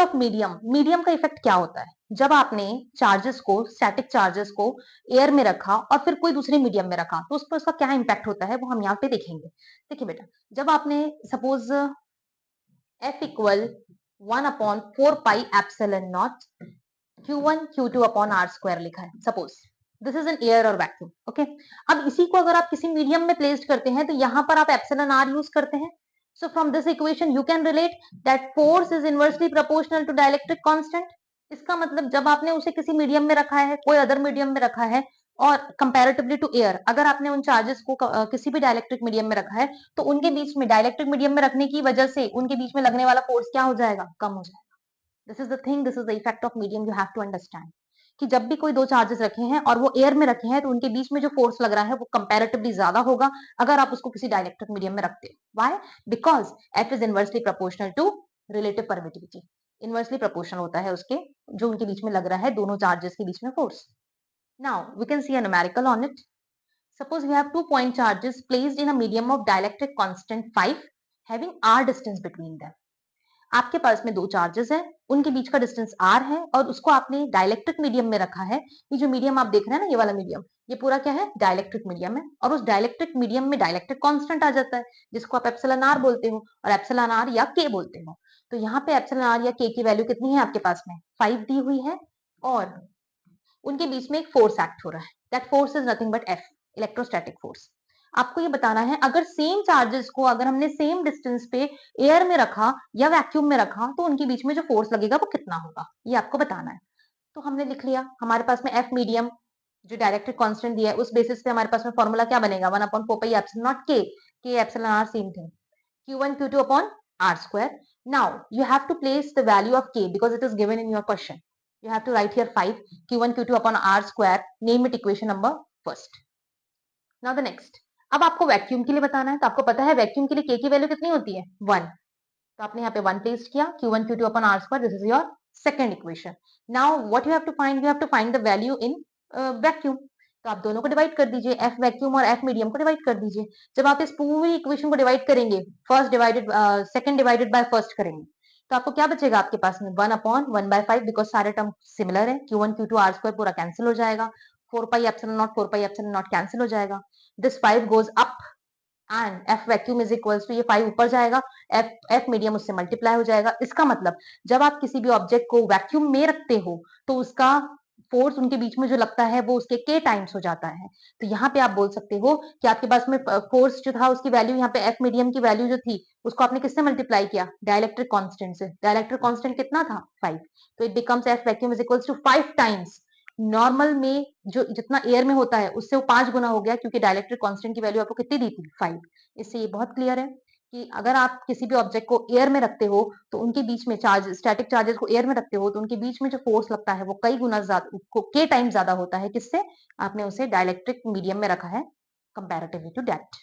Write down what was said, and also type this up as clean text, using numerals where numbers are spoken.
Of medium, medium का effect क्या होता है? जब आपने चार्जेस को, स्टैटिक चार्जेस को एयर में रखा और फिर कोई दूसरे मीडियम में रखा, तो उस पर उसका क्या इम्पैक्ट होता है वो हम यहाँ पे देखेंगे। देखिए बेटा, जब आपने suppose F equal 1/4 pi epsilon not Q1 Q2 upon r square लिखा है, suppose this is an air और वैक्यूम, ओके। अब इसी को अगर आप किसी मीडियम में प्लेस्ड करते हैं तो यहाँ पर आप एप्सिलॉन आर यूज करते हैं। So from this equation you can relate that force is inversely proportional to dielectric constant. इसका मतलब जब आपने उसे किसी मीडियम में रखा है, कोई अदर मीडियम में रखा है, और कंपैरेटिवली टू एयर अगर आपने उन चार्जेस को किसी भी डायलेक्ट्रिक मीडियम में रखा है, तो उनके बीच में, डायलेक्ट्रिक मीडियम में रखने की वजह से उनके बीच में लगने वाला फोर्स क्या हो जाएगा? कम हो जाएगा। This is the thing, this is the effect of medium, you have to understand कि जब भी कोई दो चार्जेस रखे हैं और वो एयर में रखे हैं, तो उनके बीच में जो फोर्स लग रहा है वो कंपैरेटिवली ज्यादा होगा अगर आप उसको किसी डायलेक्ट्रिक मीडियम में रखते हो। Why? Because F is inversely proportional to relative permittivity. Inversely proportional होता है उसके, जो उनके बीच में लग रहा है, दोनों चार्जेस के बीच में force. Now we can see a numerical on it. Suppose we have 2 point charges placed in a medium of dielectric constant 5 having r distance between them. आपके पास में दो चार्जेस हैं, उनके बीच का डिस्टेंस r है और उसको आपने डायलेक्ट्रिक मीडियम में रखा है। ये जो मीडियम आप देख रहे हैं ना, ये वाला मीडियम, ये पूरा क्या है? डायलेक्ट्रिक मीडियम है। और उस डायलेक्ट्रिक मीडियम में डायलेक्ट्रिक कांस्टेंट आ जाता है, जिसको आप एप्सिलॉन आर बोलते हो और एप्सिलॉन आर या के बोलते हो। तो यहाँ पे एप्सिलॉन आर या के की वैल्यू कितनी है आपके पास में? 5 दी हुई है, और उनके बीच में एक फोर्स एक्ट हो रहा है। That force is nothing but F, electrostatic force. आपको ये बताना है, अगर सेम चार्जेस को अगर हमने सेम डिस्टेंस पे एयर में रखा या वैक्यूम में रखा, तो उनके बीच में जो फोर्स लगेगा वो कितना होगा, ये आपको बताना है। तो हमने लिख लिया, हमारे पास में F मीडियम जो डायरेक्ट्रिक कांस्टेंट दिया है, उस बेसिस पे हमारे पास में फॉर्मूला क्या बनेगा? 1/4 pi epsilon not K epsilon r same thing, Q1 Q2 upon r square. Now you have to place the value of k because it is given in your question. You have to write here 5 Q1 Q2 upon r square. Name it equation number first. Now the next. अब आपको vacuum के लिए बताना है, तो आपको पता है वैक्यूम के लिए k की वैल्यू कितनी होती है? 1. तो आपने यहाँ पे 1 प्लेस किया, Q1 Q2 upon r square. This is your second equation. Now what you have to find? You have to find the value in vacuum. तो आप दोनों को डिवाइड कर दीजिए, F वैक्यूम और F मीडियम को डिवाइड कर दीजिए। जब आप इस पूरी इक्वेशन को डिवाइड करेंगे, सेकंड डिवाइडेड बाय फर्स्ट करेंगे, तो आपको क्या बचेगा आपके पास में? 1/1/5, बिकॉज सारे टर्म सिमिलर है। Q1 Q2 r स्क्वायर पूरा कैंसिल हो जाएगा, 4 pi epsilon not 4 pi epsilon not cancel हो जाएगा, this 5 goes up and F vacuum is equals to, ये 5 ऊपर जाएगा, F मीडियम उससे मल्टीप्लाई हो जाएगा। इसका मतलब जब आप किसी भी ऑब्जेक्ट को वैक्यूम में रखते हो, तो उसका फोर्स उनके बीच में जो लगता है वो उसके k टाइम्स हो जाता है। तो यहाँ पे आप बोल सकते हो कि आपके पास में फोर्स जो था उसकी वैल्यू, यहाँ पे F मीडियम की वैल्यू जो थी उसको आपने किससे मल्टीप्लाई किया? डायलेक्ट्रिक कांस्टेंट से। डायलेक्ट्रिक कांस्टेंट कितना था? 5। तो it becomes F vacuum is equals to 5 times normal में जो जितना एयर में होता है उससे वो 5 गुना हो गया, क्योंकि डायलेक्ट्रिक कांस्टेंट की वैल्यू आपको कितनी दी थी? 5। इससे ये बहुत क्लियर है कि अगर आप किसी भी ऑब्जेक्ट को एयर में रखते हो, तो उनके बीच में चार्ज, स्टैटिक चार्जेस को एयर में रखते हो, तो उनके बीच में जो फोर्स लगता है वो कई गुना ज्यादा, के टाइम ज्यादा होता है। किससे? आपने उसे डायलेक्ट्रिक मीडियम में रखा है कंपैरेटिवली टू दैट।